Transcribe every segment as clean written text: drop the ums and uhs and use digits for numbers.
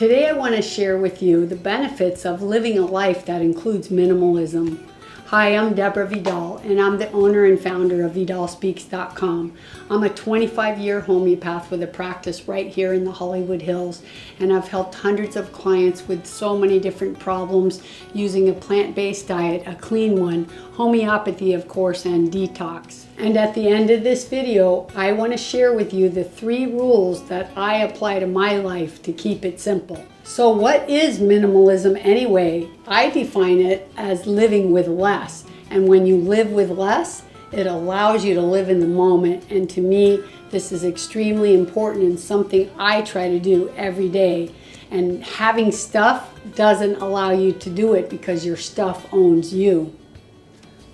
Today I want to share with you the benefits of living a life that includes minimalism. Hi, I'm Deborah Vidal, and I'm the owner and founder of VidalSpeaks.com. I'm a 25-year homeopath with a practice right here in the Hollywood Hills, and I've helped hundreds of clients with so many different problems using a plant-based diet, a clean one, homeopathy of course, and detox. And at the end of this video, I want to share with you the 3 rules that I apply to my life to keep it simple. So what is minimalism anyway? I define it as living with less. And when you live with less, it allows you to live in the moment. And to me, this is extremely important and something I try to do every day. And having stuff doesn't allow you to do it because your stuff owns you.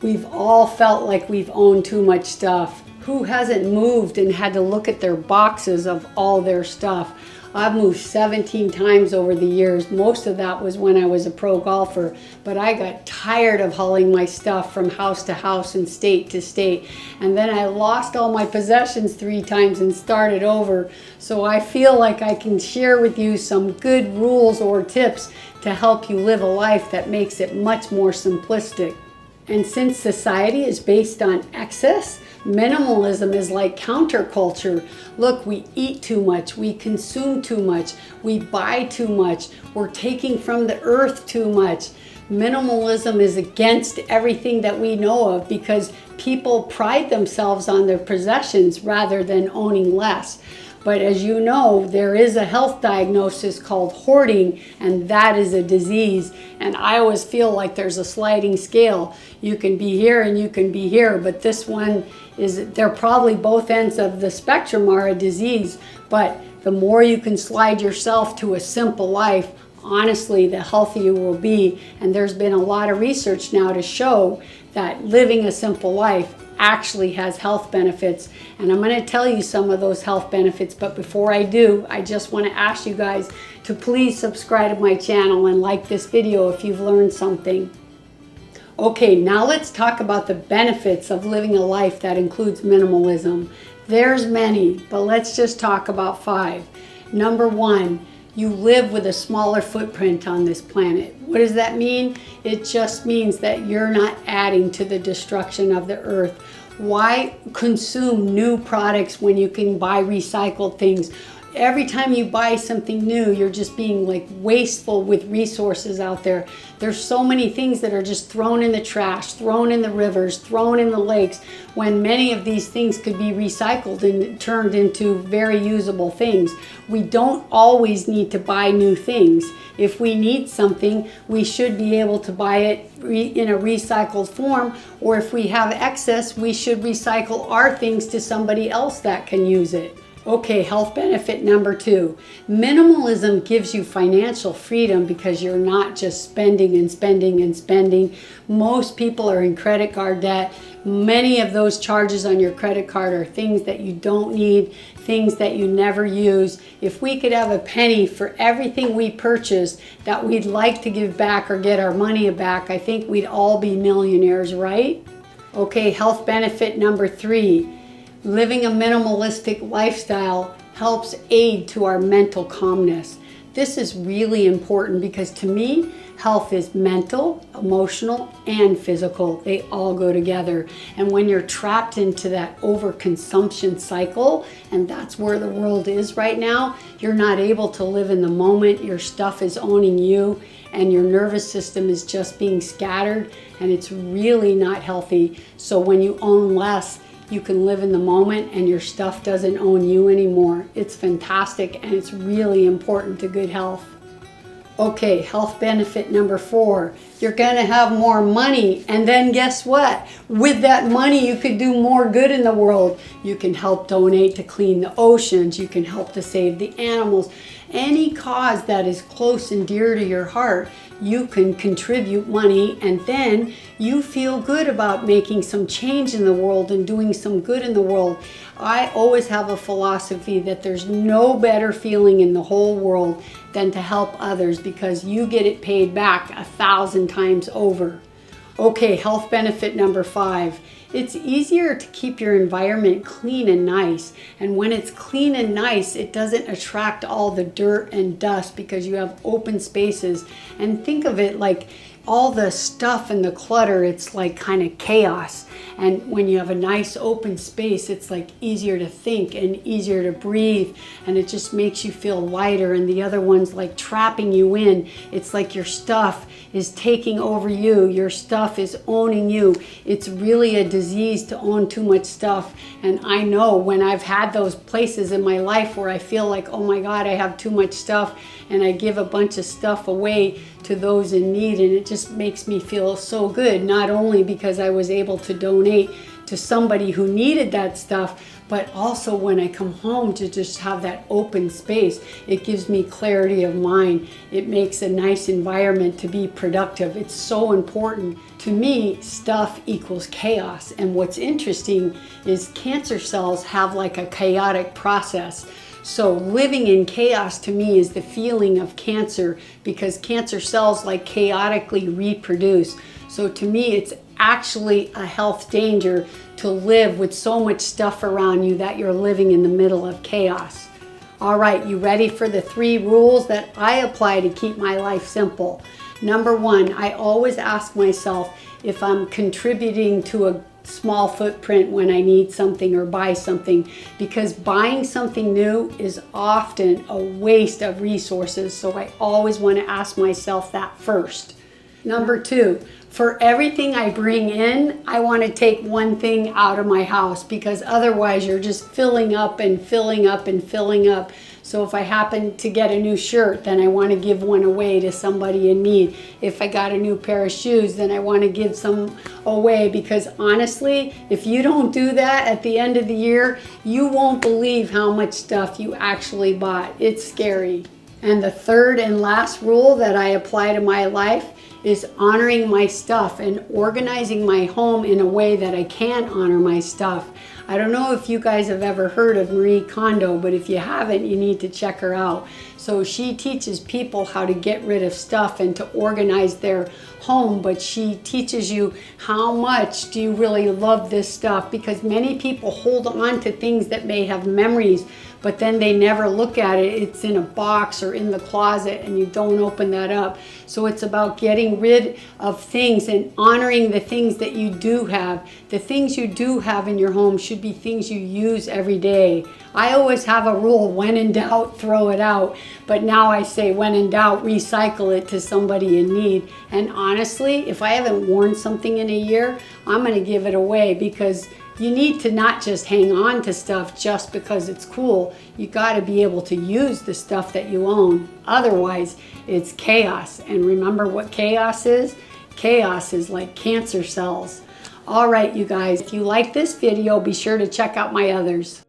We've all felt like we've owned too much stuff. Who hasn't moved and had to look at their boxes of all their stuff? I've moved 17 times over the years. Most of that was when I was a pro golfer, but I got tired of hauling my stuff from house to house and state to state. And then I lost all my possessions 3 times and started over. So I feel like I can share with you some good rules or tips to help you live a life that makes it much more simplistic. And since society is based on excess, minimalism is like counterculture. Look, we eat too much, we consume too much, we buy too much, we're taking from the earth too much. Minimalism is against everything that we know of because people pride themselves on their possessions rather than owning less. But as you know, there is a health diagnosis called hoarding, and that is a disease. And I always feel like there's a sliding scale. You can be here and you can be here, but this one is, they're probably both ends of the spectrum are a disease. But the more you can slide yourself to a simple life, honestly, the healthier you will be. And there's been a lot of research now to show that living a simple life actually has health benefits, and I'm going to tell you some of those health benefits. But before I do, I just want to ask you guys to please subscribe to my channel and like this video if you've learned something. Okay, now let's talk about the benefits of living a life that includes minimalism. There's many, but let's just talk about 5. Number 1, you live with a smaller footprint on this planet. What does that mean? It just means that you're not adding to the destruction of the earth. Why consume new products when you can buy recycled things? Every time you buy something new, you're just being like wasteful with resources out there. There's so many things that are just thrown in the trash, thrown in the rivers, thrown in the lakes, when many of these things could be recycled and turned into very usable things. We don't always need to buy new things. If we need something, we should be able to buy it in a recycled form, or if we have excess, we should recycle our things to somebody else that can use it. Okay, health benefit number 2. Minimalism gives you financial freedom because you're not just spending and spending and spending. Most people are in credit card debt. Many of those charges on your credit card are things that you don't need, things that you never use. If we could have a penny for everything we purchase that we'd like to give back or get our money back, I think we'd all be millionaires, right? Okay, health benefit number 3. Living a minimalistic lifestyle helps aid to our mental calmness. This is really important because to me, health is mental, emotional, and physical. They all go together. And when you're trapped into that overconsumption cycle, and that's where the world is right now, you're not able to live in the moment. Your stuff is owning you, and your nervous system is just being scattered, and it's really not healthy. So when you own less, you can live in the moment and your stuff doesn't own you anymore. It's fantastic and it's really important to good health. Okay, health benefit number 4. You're gonna have more money, and then guess what? With that money, you could do more good in the world. You can help donate to clean the oceans. You can help to save the animals. Any cause that is close and dear to your heart, you can contribute money, and then you feel good about making some change in the world and doing some good in the world. I always have a philosophy that there's no better feeling in the whole world than to help others because you get it paid back 1,000 times over. Okay, health benefit number 5. It's easier to keep your environment clean and nice. And when it's clean and nice, it doesn't attract all the dirt and dust because you have open spaces. And think of it like all the stuff and the clutter, it's like kind of chaos. And when you have a nice open space, it's like easier to think and easier to breathe, and it just makes you feel lighter. And the other one's like trapping you in. It's like your stuff is taking over you. Your stuff is owning you. It's really a disease to own too much stuff. And I know when I've had those places in my life where I feel like, oh my God, I have too much stuff, and I give a bunch of stuff away to those in need, and it just makes me feel so good, not only because I was able to donate to somebody who needed that stuff, but also when I come home to just have that open space, it gives me clarity of mind. It makes a nice environment to be productive. It's so important. To me, stuff equals chaos. And what's interesting is cancer cells have like a chaotic process. So living in chaos to me is the feeling of cancer, because cancer cells like chaotically reproduce. So to me, it's actually a health danger to live with so much stuff around you that you're living in the middle of chaos. All right, you ready for the 3 rules that I apply to keep my life simple? Number 1, I always ask myself if I'm contributing to a small footprint when I need something or buy something, because buying something new is often a waste of resources. So I always want to ask myself that first. Number 2, for everything I bring in, I want to take one thing out of my house, because otherwise you're just filling up and filling up and filling up. So if I happen to get a new shirt, then I want to give one away to somebody in need. If I got a new pair of shoes, then I want to give some away, because honestly, if you don't do that at the end of the year, you won't believe how much stuff you actually bought. It's scary. And the 3rd and last rule that I apply to my life is honoring my stuff and organizing my home in a way that I can honor my stuff. I don't know if you guys have ever heard of Marie Kondo, but if you haven't, you need to check her out. So she teaches people how to get rid of stuff and to organize their home, but she teaches you how much do you really love this stuff, because many people hold on to things that may have memories, but then they never look at it. It's in a box or in the closet and you don't open that up. So it's about getting rid of things and honoring the things that you do have. The things you do have in your home should be things you use every day. I always have a rule: when in doubt, throw it out. But now I say, when in doubt, recycle it to somebody in need. And honestly, if I haven't worn something in a year, I'm going to give it away, because you need to not just hang on to stuff just because it's cool. You got to be able to use the stuff that you own. Otherwise, it's chaos. And remember what chaos is? Chaos is like cancer cells. All right, you guys, if you like this video, be sure to check out my others.